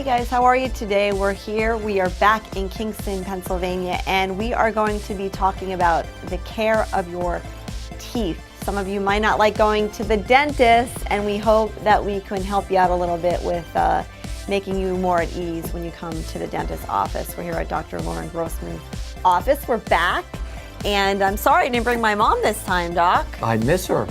Hey guys, how are you today? We're here, we are back in Kingston, Pennsylvania, and we are going to be talking about the care of your teeth. Some of you might not like going to the dentist, and we hope that we can help you out a little bit with making you more at ease when you come to the dentist's office. We're here at Dr. Loren Grossman's office. We're back, and I'm sorry I didn't bring my mom this time, Doc. I miss her.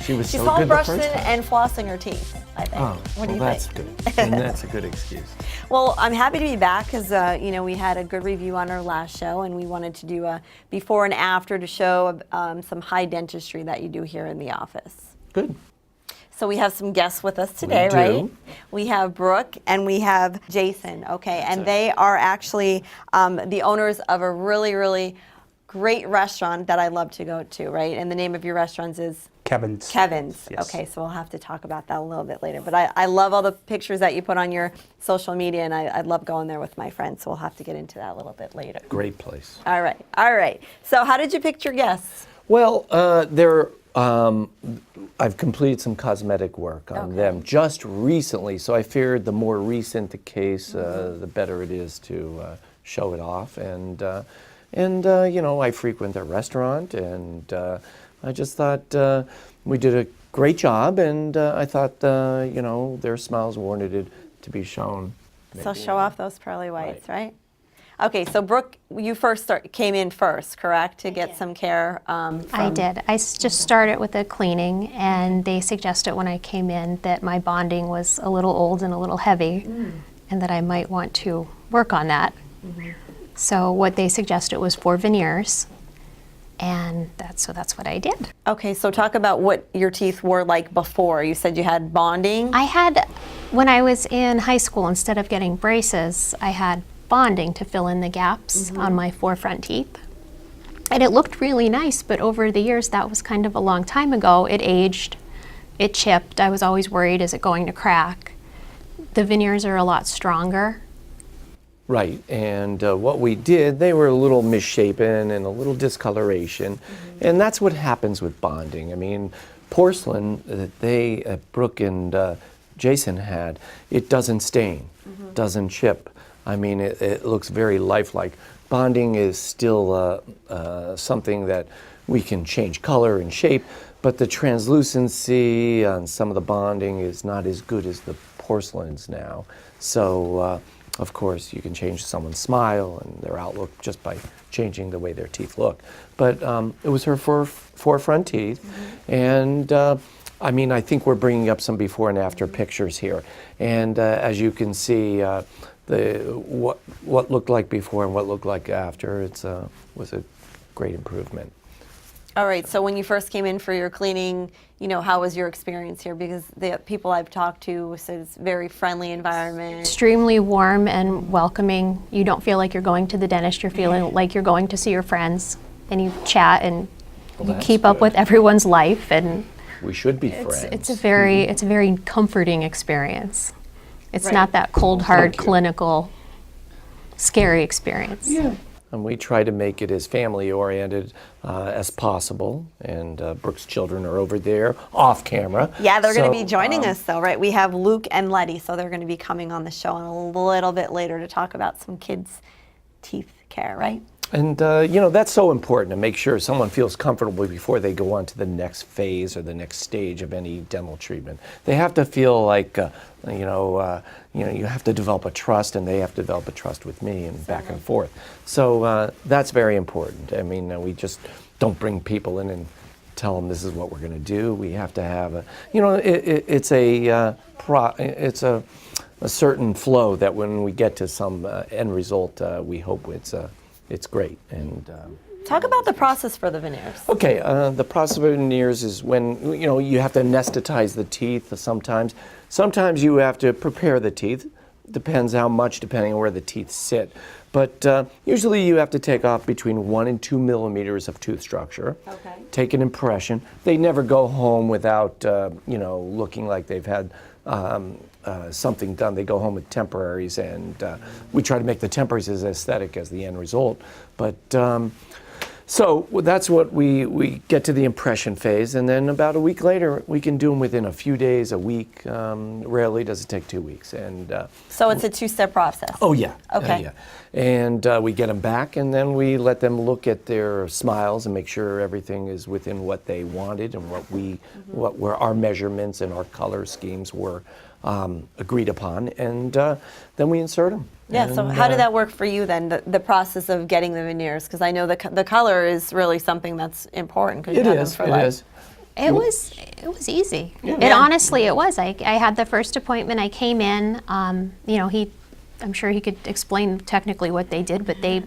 She was She's so home good the brushing first time. and flossing her teeth, I think. Oh, what do you that's think? good. And that's a good excuse. Well, I'm happy to be back because we had a good review on our last show, and we wanted to do a before and after to show some high dentistry that you do here in the office. Good. So we have some guests with us today, We do. right? We have Brooke and we have Jason, okay? And they are actually the owners of a really, really great restaurant that I love to go to, right? And the name of your restaurant is? Kevin's. Kevin's. Yes. Okay, so we'll have to talk about that a little bit later. But I love all the pictures that you put on your social media, and I love going there with my friends, so we'll have to get into that a little bit later. Great place. All right, all right. So how did you pick your guests? Well, I've completed some cosmetic work on them just recently, so I figured the more recent the case, the better it is to show it off. And I frequent their restaurant, and I just thought we did a great job, and I thought, their smiles warranted to be shown. So show off those pearly whites, right? Okay, so Brooke, you came in first, correct, to get some care? I did. I just started with a cleaning, and they suggested when I came in that my bonding was a little old and a little heavy, and that I might want to work on that. So what they suggested was 4 veneers, and that's what I did. Okay, so talk about what your teeth were like before. You said you had bonding? When I was in high school, instead of getting braces, I had bonding to fill in the gaps on my 4 front teeth. And it looked really nice, but over the years, that was kind of a long time ago. It aged, it chipped. I was always worried, is it going to crack? The veneers are a lot stronger. Right, and what we did, they were a little misshapen and a little discoloration, and that's what happens with bonding. I mean, porcelain that Brooke and Jason had, it doesn't stain, doesn't chip. I mean, it looks very lifelike. Bonding is still something that we can change color and shape, but the translucency on some of the bonding is not as good as the porcelains now. So, of course, you can change someone's smile and their outlook just by changing the way their teeth look. But it was her 4 front teeth, and I mean, I think we're bringing up some before and after pictures here. And as you can see, what looked like before and what looked like after, was a great improvement. All right, so when you first came in for your cleaning, how was your experience here? Because the people I've talked to said it's a very friendly environment. Extremely warm and welcoming. You don't feel like you're going to the dentist. You're feeling like you're going to see your friends, and you chat and you keep up with everyone's life. And we should be friends. It's a very comforting experience. It's not that cold, hard, clinical, scary experience. Yeah. And we try to make it as family-oriented as possible. And Brooke's children are over there, off camera. Yeah, they're going to be joining us, though, right? We have Luke and Letty, so they're going to be coming on the show a little bit later to talk about some kids' teeth care, right? And, that's so important to make sure someone feels comfortable before they go on to the next phase or the next stage of any dental treatment. They have to feel like, you have to develop a trust, and they have to develop a trust with me, and back and forth. So that's very important. I mean, we just don't bring people in and tell them this is what we're going to do. We have to have it's a certain flow that when we get to some end result, we hope it's great. And talk about the process for the veneers. Okay, the process of veneers is when you have to anesthetize the teeth. Sometimes you have to prepare the teeth. Depends how much, depending on where the teeth sit. But usually you have to take off between 1 and 2 millimeters of tooth structure. Okay. Take an impression. They never go home without looking like they've had something done. They go home with temporaries, and we try to make the temporaries as aesthetic as the end result. But So that's what we get to the impression phase, and then about a week later, we can do them within a few days, a week. Rarely does it take 2 weeks. And So it's a two-step process. oh yeah, Okay. yeah. And we get them back, and then we let them look at their smiles and make sure everything is within what they wanted and what were our measurements and our color schemes were agreed upon, and then we insert them. Yeah, so how did that work for you then, the process of getting the veneers? Because I know the color is really something that's important. 'Cause you It have them is. for It life. is. It was easy. It Yeah. honestly, it was. I had the first appointment. I came in. I'm sure he could explain technically what they did, but they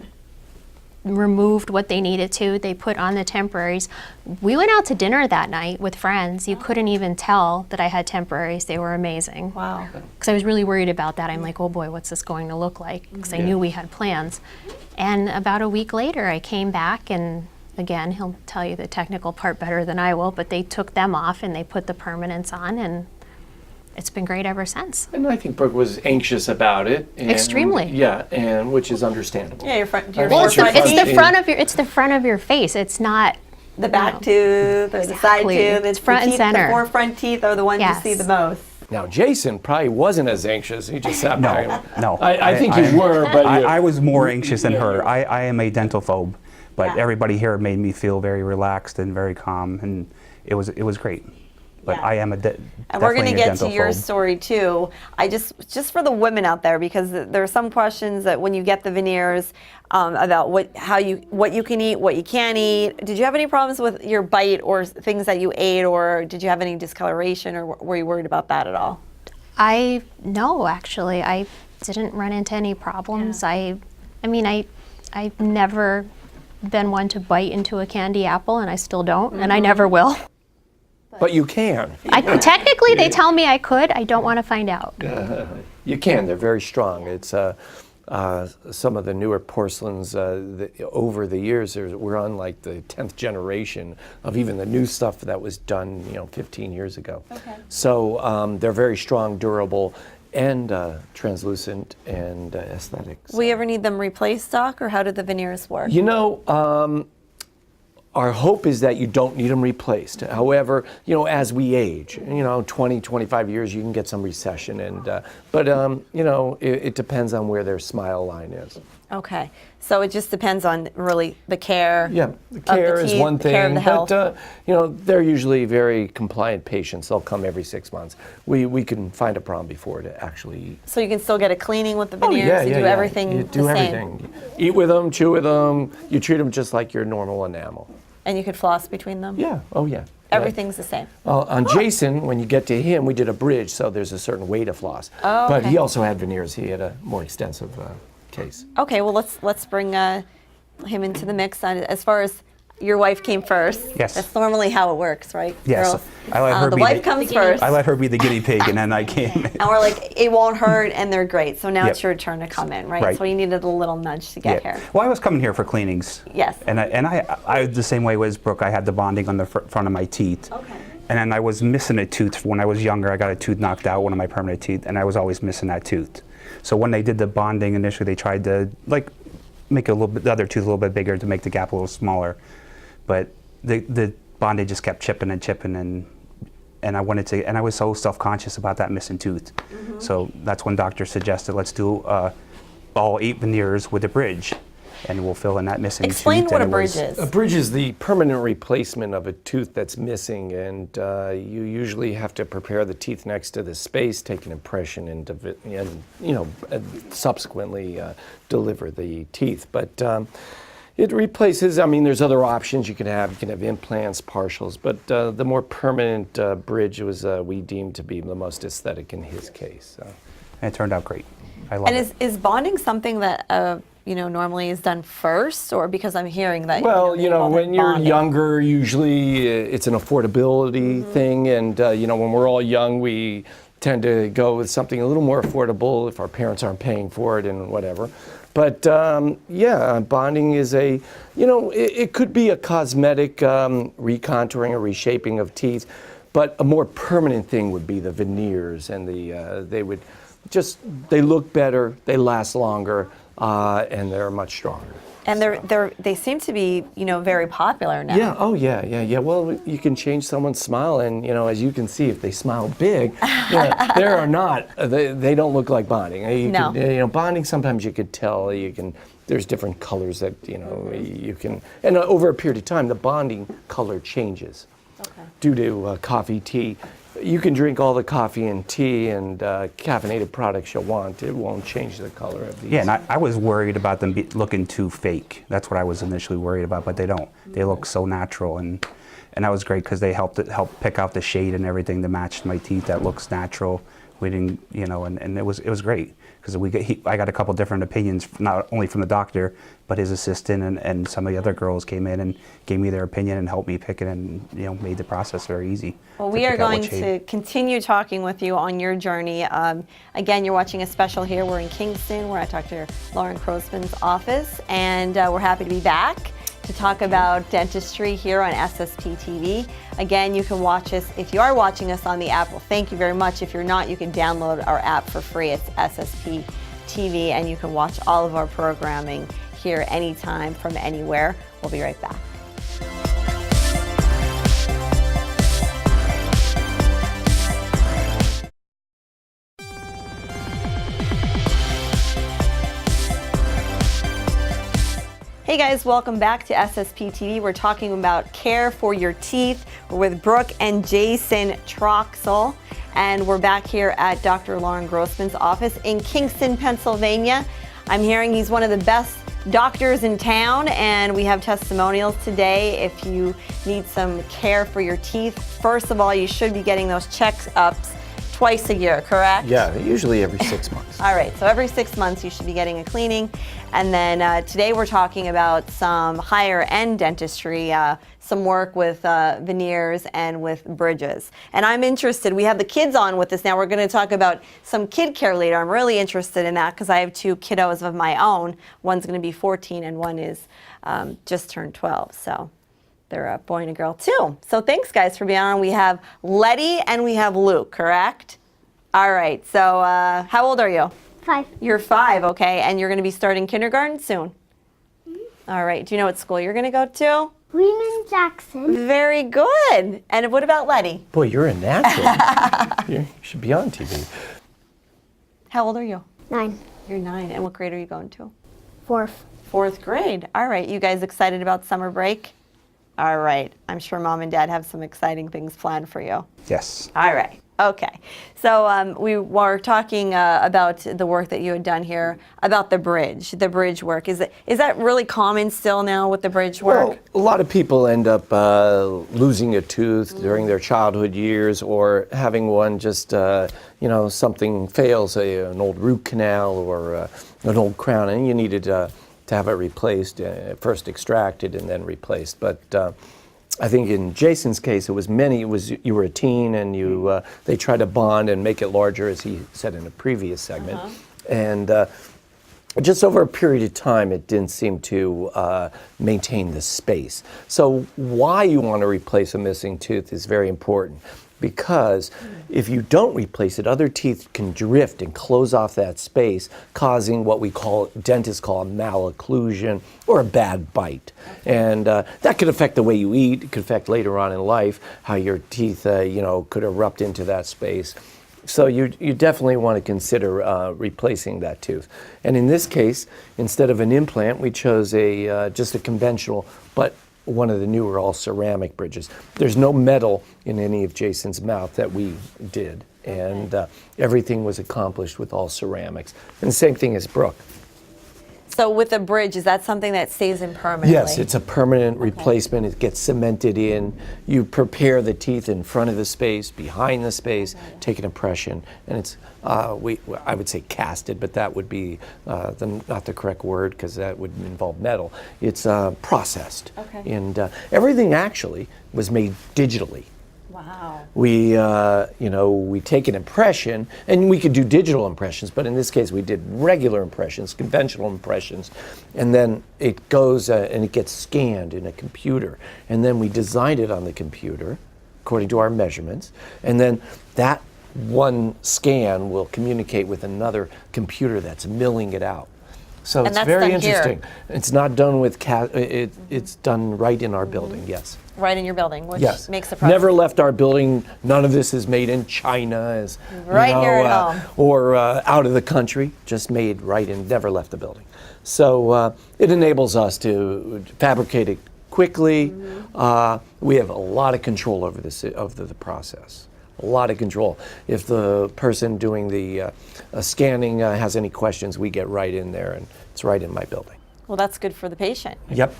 removed what they needed to. They put on the temporaries. We went out to dinner that night with friends. You couldn't even tell that I had temporaries. They were amazing. Wow. Because I was really worried about that. I'm like, oh boy, what's this going to look like? Because I knew we had plans. And about a week later, I came back, and again, he'll tell you the technical part better than I will, but they took them off and they put the permanents on, and it's been great ever since. And I think Brooke was anxious about it. And, Extremely. Yeah, and which is understandable. Yeah, your front, Well, Well, your it's front the teeth, front of your face. It's not the back tooth, or the side Exactly. tooth. It's front the and teeth, center. The four front teeth are the ones Yes. you see the most. Now, Jason probably wasn't as anxious. He just sat back. No. I think you were, but I was more anxious than her. Yeah. I am a dental phobe, but Yeah. everybody here made me feel very relaxed and very calm, and it was great. But Yeah. I am And we're going to definitely a get dental to your phobe. story too. I just for the women out there, because there are some questions that when you get the veneers about what you can eat, what you can't eat. Did you have any problems with your bite or things that you ate, or did you have any discoloration, or were you worried about that at all? No, actually, I didn't run into any problems. I've never been one to bite into a candy apple, and I still don't, and I never will. But you can. Technically, they tell me I could. I don't want to find out. You can. They're very strong. It's some of the newer porcelains over the years. We're on like the 10th generation of even the new stuff that was done, 15 years ago. Okay. So they're very strong, durable, and translucent and aesthetic. Will you ever need them replaced, Doc, or how did the veneers work? Our hope is that you don't need them replaced. However, as we age, 20, 25 years, you can get some recession, but it depends on where their smile line is. Okay, so it just depends on really the care. Yeah, the care is teeth, one the care of thing, the health. but they're usually very compliant patients. They'll come every 6 months. We can find a problem before to actually. So you can still get a cleaning with the veneers. You do everything You do the everything. same, Eat with them, chew with them. You treat them just like your normal enamel. and you could floss between them. Yeah. Oh yeah. Everything's the same. On Jason, when you get to him, we did a bridge, so there's a certain way to floss. Oh, But okay. he also had veneers. He had a more extensive case. Okay, well let's bring him into the mix. As far as your wife came first. Yes. That's normally how it works, right? Yes. Girls? I let her the be wife the- comes first. I let her be the guinea pig, and then I came. And we're like, it won't hurt, and they're great. So now Yep. it's your turn to come in, right? Right. So you needed a little nudge to get here. Well, I was coming here for cleanings. Yes. And I the same way as Brooke. I had the bonding on the front of my teeth. Okay. And then I was missing a tooth when I was younger. I got a tooth knocked out, one of my permanent teeth, and I was always missing that tooth. So when they did the bonding initially, they tried to make a little bit, the other tooth a little bit bigger to make the gap a little smaller, but the bonding just kept chipping, and I was so self-conscious about that missing tooth. Mm-hmm. So that's when doctor suggested, let's do all 8 veneers with a bridge, and we'll fill in that missing Explain tooth. what a and it was- bridge is. A bridge is the permanent replacement of a tooth that's missing, and you usually have to prepare the teeth next to the space, take an impression, and subsequently deliver the teeth. But it replaces. I mean, there's other options you can have. You can have implants, partials, but the more permanent bridge was we deemed to be the most aesthetic in his case. And it turned out great. I love And it. is bonding something that normally is done first, or because I'm hearing that? Well, they call it when you're bonding. younger, usually it's an affordability thing, and when we're all young, we tend to go with something a little more affordable if our parents aren't paying for it and whatever. But bonding is it could be a cosmetic recontouring or reshaping of teeth, but a more permanent thing would be the veneers, and they look better, they last longer, and they're much stronger. And they seem to be, very popular now. Yeah. Oh, yeah. Well, you can change someone's smile, and as you can see, if they smile big, there are not. They don't look like bonding. No. Bonding. Sometimes you could tell. There's different colors that you can. And over a period of time, the bonding color changes. Okay. Due to coffee, tea. You can drink all the coffee and tea and caffeinated products you want. It won't change the color of these. Yeah, and I was worried about them looking too fake. That's what I was initially worried about, but they don't. They look so natural, and that was great because they helped pick out the shade and everything to match my teeth. That looks natural. We didn't, and it was great because I got a couple different opinions, not only from the doctor, but his assistant and some of the other girls came in and gave me their opinion and helped me pick it, and made the process very easy. Well, we are going to continue talking with you on your journey. Again, you're watching a special here. We're in Kingston. We're at Dr. Loren Grossman's office, and we're happy to be back to talk about dentistry here on SSP TV. Again, you can watch us, if you are watching us on the app, well, thank you very much. If you're not, you can download our app for free. It's SSP TV, and you can watch all of our programming here anytime from anywhere. We'll be right back. Hey guys, welcome back to SSP TV. We're talking about care for your teeth. We're with Brooke and Jason Troxel, and we're back here at Dr. Loren Grossman's office in Kingston, Pennsylvania. I'm hearing he's one of the best doctors in town, and we have testimonials today. If you need some care for your teeth, first of all, you should be getting those checkups twice a year, correct? Yeah, usually every 6 months. All right, so every 6 months you should be getting a cleaning. And then today we're talking about some higher end dentistry, some work with veneers and with bridges. And I'm interested, we have the kids on with us now. We're going to talk about some kid care later. I'm really interested in that because I have two kiddos of my own. One's going to be 14 and one is just turned 12. So they're a boy and a girl too. So thanks guys for being on. We have Letty and we have Luke, correct? All right, so how old are you? 5. You're 5, okay, and you're going to be starting kindergarten soon? All right, do you know what school you're going to go to? Raymond Jackson. Very good. And what about Letty? Boy, you're a natural. You should be on TV. How old are you? 9. You're 9, and what grade are you going to? 4th. 4th grade. All right, you guys excited about summer break? All right, I'm sure Mom and Dad have some exciting things planned for you. Yes. All right. Okay, so we were talking about the work that you had done here, about the bridge work. Is that really common still now with the bridge work? Well, a lot of people end up losing a tooth during their childhood years, or having one just, something fails, an old root canal or an old crown, and you needed to have it replaced, first extracted and then replaced. But I think in Jason's case, you were a teen and they tried to bond and make it larger, as he said in a previous segment. And just over a period of time, it didn't seem to maintain the space. So why you want to replace a missing tooth is very important, because if you don't replace it, other teeth can drift and close off that space, causing what dentists call a malocclusion or a bad bite. And that could affect the way you eat. It could affect later on in life how your teeth, could erupt into that space. So you definitely want to consider replacing that tooth. And in this case, instead of an implant, we chose just a conventional, but one of the newer all ceramic bridges. There's no metal in any of Jason's mouth that we did, and everything was accomplished with all ceramics. And the same thing as Brooke. So with a bridge, is that something that stays in permanently? Yes, it's a permanent replacement. It gets cemented in. You prepare the teeth in front of the space, behind the space, take an impression, and it's, I would say casted, but that would be not the correct word because that would involve metal. It's processed. Okay. And everything actually was made digitally. Wow. We take an impression, and we could do digital impressions, but in this case we did regular impressions, conventional impressions, and then it goes and it gets scanned in a computer, and then we design it on the computer according to our measurements, and then that one scan will communicate with another computer that's milling it out. So And it's that's very done here. interesting. It's not done with it's done right in our building, yes. Right in your building, which Yes. makes the process. Never left our building. None of this is made in China, as Right here at home. or out of the country. Just made right in. Never left the building. So it enables us to fabricate it quickly. We have a lot of control over this the process. A lot of control. If the person doing the scanning has any questions, we get right in there, and it's right in my building. Well, that's good for the patient. Yep.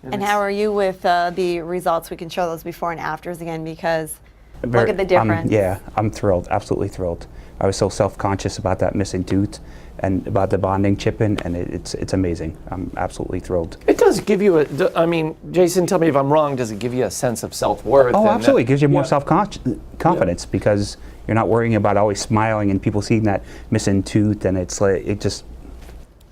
And how are you with the results? We can show those before and afters again, because look at the difference. Yeah, I'm thrilled, absolutely thrilled. I was so self-conscious about that missing tooth and about the bonding chipping, and it's amazing. I'm absolutely thrilled. It does give you I mean, Jason, tell me if I'm wrong, does it give you a sense of self-worth? Oh, and, absolutely. It gives you more yeah. self-confidence because you're not worrying about always smiling and people seeing that missing tooth, and it's like, it just...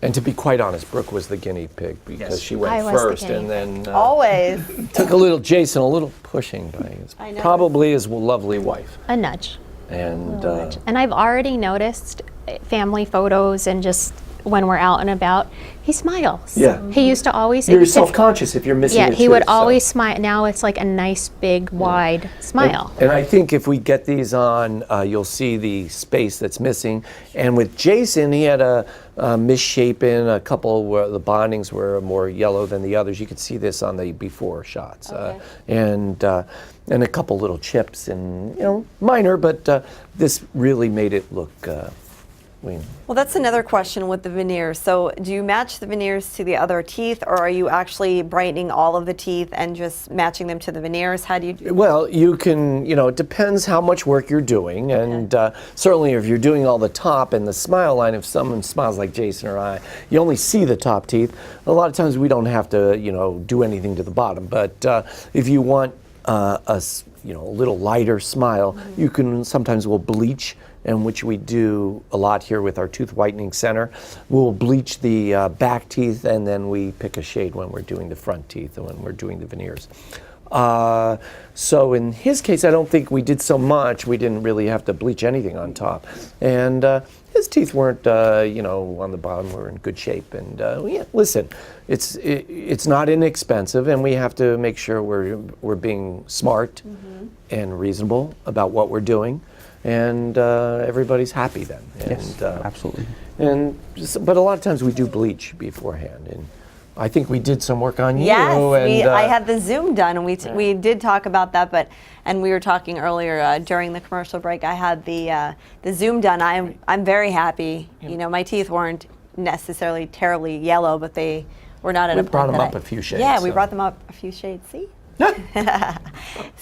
And to be quite honest, Brooke was the guinea pig because she went I was the first, guinea and then Always. took a little pushing by his, I know. probably his lovely wife. A nudge. And And I've already noticed family photos and just when we're out and about, he smiles. Yeah. He used to always. you're self-conscious if you're missing. Yeah, a he would tooth, so. always smile. Now it's like a nice, big, wide smile. And I think if we get these on, you'll see the space that's missing. And with Jason, he had a misshapen, a couple where the bondings were more yellow than the others. You could see this on the before shots. And a couple little chips, and minor, but this really made it look clean. Well, that's another question with the veneers. So do you match the veneers to the other teeth, or are you actually brightening all of the teeth and just matching them to the veneers? How do you do? Well, you can, it depends how much work you're doing. And certainly if you're doing all the top and the smile line, if someone smiles like Jason or I, you only see the top teeth. A lot of times we don't have to, do anything to the bottom. But if you want a little lighter smile, you can sometimes we'll bleach, and which we do a lot here with our tooth whitening center. We'll bleach the back teeth, and then we pick a shade when we're doing the front teeth and when we're doing the veneers. So in his case, I don't think we did so much. We didn't really have to bleach anything on top. And his teeth weren't, on the bottom, were in good shape. And listen, it's not inexpensive, and we have to make sure we're being smart and reasonable about what we're doing. And everybody's happy then. And, Yes, absolutely. But a lot of times we do bleach beforehand, and I think we did some work on you. Yes, And, I had the Zoom done, and we did talk about that. And we were talking earlier during the commercial break. I had the Zoom done. I'm very happy. My teeth weren't necessarily terribly yellow, but they were not at a point. We brought them that up a few shades. Yeah, we so. brought them up a few shades. See.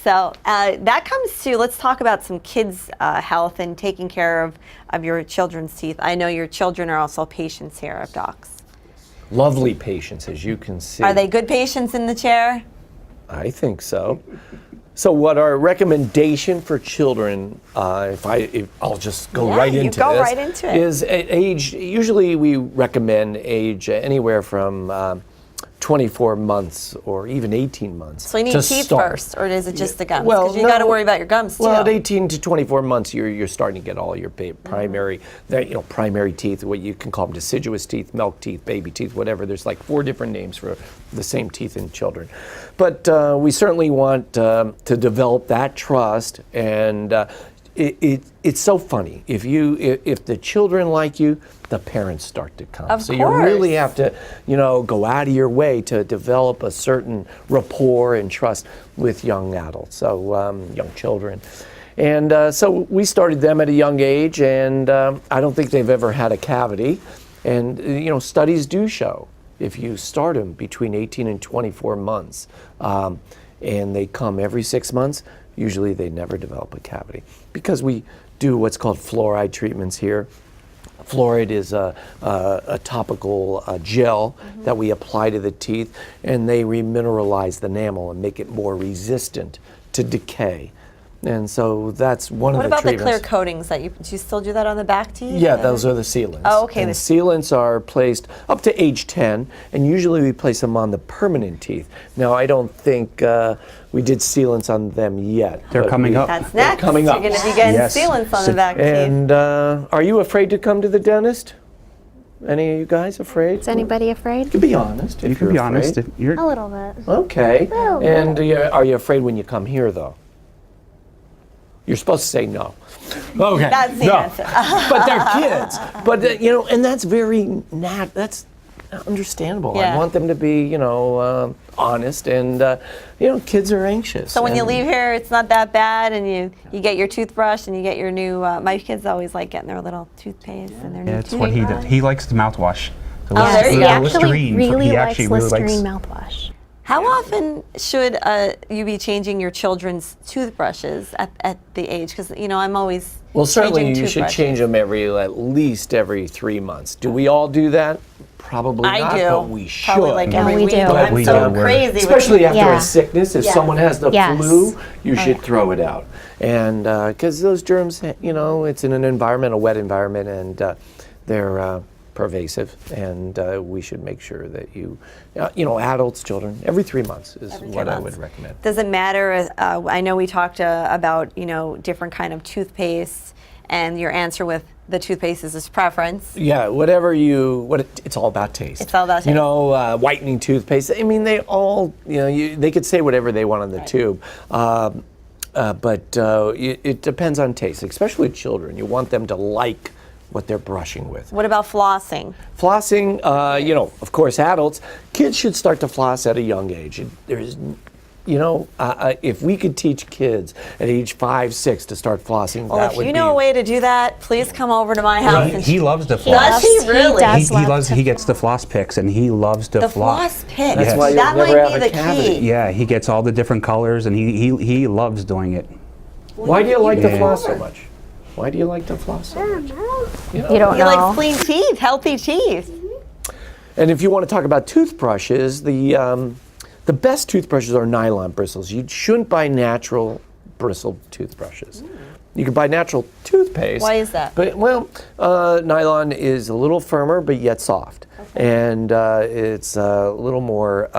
So that comes to, let's talk about some kids' health and taking care of your children's teeth. I know your children are also patients here at Docs. Lovely patients, as you can see. Are they good patients in the chair? I think so. So what our recommendation for children, if I'll just go right into this. Go right into it. Is age, usually we recommend age anywhere from 24 months or even 18 months. So you need to teeth start. first, or is it just the gums? Well, Because you got to worry about your gums too. Well, at 18 to 24 months, you're starting to get all your primary, primary teeth. What you can call them deciduous teeth, milk teeth, baby teeth, whatever. There's like 4 different names for the same teeth in children. But we certainly want to develop that trust, and it's so funny. If the children like you, the parents start to come. Of so course. you really have to, go out of your way to develop a certain rapport and trust with young adults, so young children. And so we started them at a young age, and I don't think they've ever had a cavity. And studies do show if you start them between 18 and 24 months, and they come every 6 months, usually they never develop a cavity because we do what's called fluoride treatments here. Fluoride is a topical gel that we apply to the teeth, and they remineralize the enamel and make it more resistant to decay. And so that's one of the treatments. What about the clear coatings do you still do that on the back teeth? Yeah, those are the sealants. Oh, okay. And sealants are placed up to age 10, and usually we place them on the permanent teeth. Now, I don't think we did sealants on them yet. They're coming up. That's next. coming You're up. going to be getting Yes. sealants on the back teeth. And are you afraid to come to the dentist? Any of you guys afraid? Is anybody afraid? You can be honest if You can you're be honest. afraid. If you're, A little bit. Okay. And are you afraid when you come here, though? You're supposed to say no. Okay. That's the no. answer. But they're kids. But and that's very that's understandable. Yeah. I want them to be, honest, and kids are anxious. So when you and- leave here, it's not that bad, and you get your toothbrush and you get your new. My kids always like getting their little toothpaste and their new yeah, it's what he toothbrush. does. He likes the mouthwash. The there you the go. He actually Listerine. really He likes actually really Listerine likes. mouthwash. How often should you be changing your children's toothbrushes at the age? Because I'm always Well, certainly changing you should toothbrushes. change them at least every 3 months. Do we all do that? Probably I not, do. but we should. Probably like Yeah, every we week. do. But But I'm we so do. crazy. with Especially after Yeah. a sickness, if Yes. someone has the Yes. flu, you should throw it out. And because those germs, it's in an environment, a wet environment, and they're pervasive. And we should make sure that adults, children, every 3 months is what I would recommend. Does it matter? I know we talked about different kind of toothpaste, and your answer with the toothpaste is his preference. Yeah, it's all about taste. It's all about taste. Whitening toothpaste. I mean, they all, they could say whatever they want on the tube. But it depends on taste, especially with children. You want them to like what they're brushing with. What about flossing? Flossing, of course, adults, kids should start to floss at a young age. If we could teach kids at age 5, 6 to start flossing, Well, that if would you be. know a way to do that, please come over to my house. and He loves to Does floss. he really? does love to He gets the floss picks, and he loves to The floss. floss pick. That's why you'll that never might have be a the cavity. key. Yeah, he gets all the different colors, and he loves doing it. Why do you like to Yeah. floss so much? Why do you like to floss so much? You don't He know. likes clean teeth, healthy teeth. And if you want to talk about toothbrushes, the best toothbrushes are nylon bristles. You shouldn't buy natural bristled toothbrushes. You can buy natural toothpaste. Why is that? But nylon is a little firmer, but yet soft, and it's a little more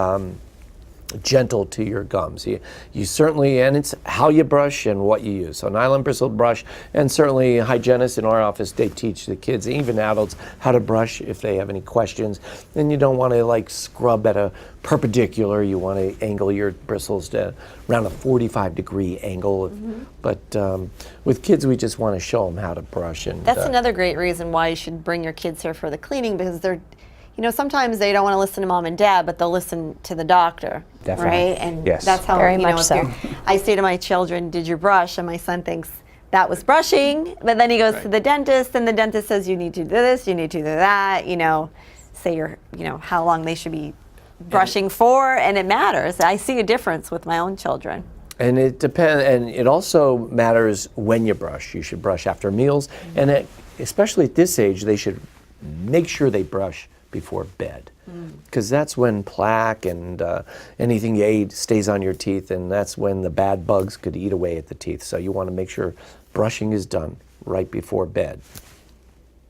gentle to your gums. You certainly, and it's how you brush and what you use. So nylon bristle brush, and certainly hygienists in our office, they teach the kids, even adults, how to brush if they have any questions. And you don't want to scrub at a perpendicular. You want to angle your bristles to around a 45-degree angle. But with kids, we just want to show them how to brush. And That's another great reason why you should bring your kids here for the cleaning, because they're, sometimes they don't want to listen to mom and dad, but they'll listen to the doctor. Definitely. Right? And Yes. that's how, Very much if so. I say to my children, did you brush? And my son thinks that was brushing, but then he goes to the dentist, and the dentist says, you need to do this, you need to do that, say how long they should be brushing for, and it matters. I see a difference with my own children. And it depends, and it also matters when you brush. You should brush after meals, and especially at this age, they should make sure they brush before bed, because that's when plaque and anything you ate stays on your teeth, and that's when the bad bugs could eat away at the teeth. So you want to make sure brushing is done right before bed.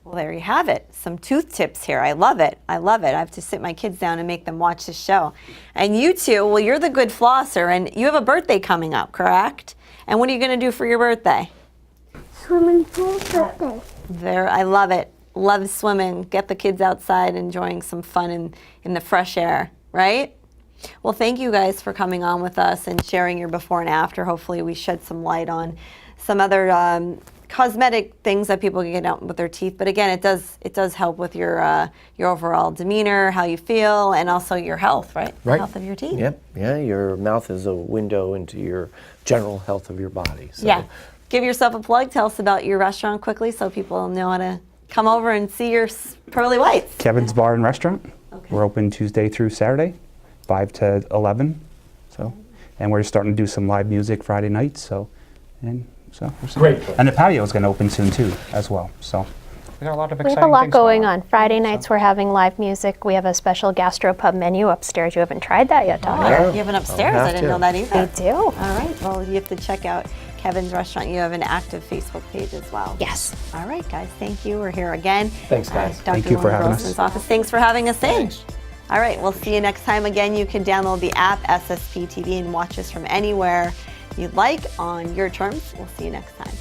Well, there you have it. Some tooth tips here. I love it. I love it. I have to sit my kids down and make them watch the show. And you two, well, you're the good flosser, and you have a birthday coming up, correct? And what are you going to do for your birthday? Swimming pool birthday. There, I love it. Love swimming. Get the kids outside, enjoying some fun in the fresh air, right? Well, thank you guys for coming on with us and sharing your before and after. Hopefully we shed some light on some other cosmetic things that people can get out with their teeth. But again, it does help with your overall demeanor, how you feel, and also your health, right? Right. Health of your teeth. Yep. Yeah, your mouth is a window into your general health of your body. So. Yeah. Give yourself a plug. Tell us about your restaurant quickly so people know how to come over and see your pearly whites. Kevin's Bar and Restaurant. We're open Tuesday through Saturday, 5 to 11. And we're starting to do some live music Friday nights. Great. And the patio is going to open soon too, as well. So we got a lot of We exciting have a lot things going on. Friday nights we're having live music. We have a special gastropub menu upstairs. You haven't tried that yet, Todd? Yeah. You have it upstairs. I'll I have didn't to. know that either. We do. All right. Well, you have to check out Kevin's Restaurant. You have an active Facebook page as well. Yes. All right, guys. Thank you. We're here again. Thanks, guys. Dr. Thank you for Loren having us. Grossman's office. Thanks for having us in. All right. We'll see you next time. Again, you can download the app SSP TV and watch us from anywhere you'd like on your terms. We'll see you next time.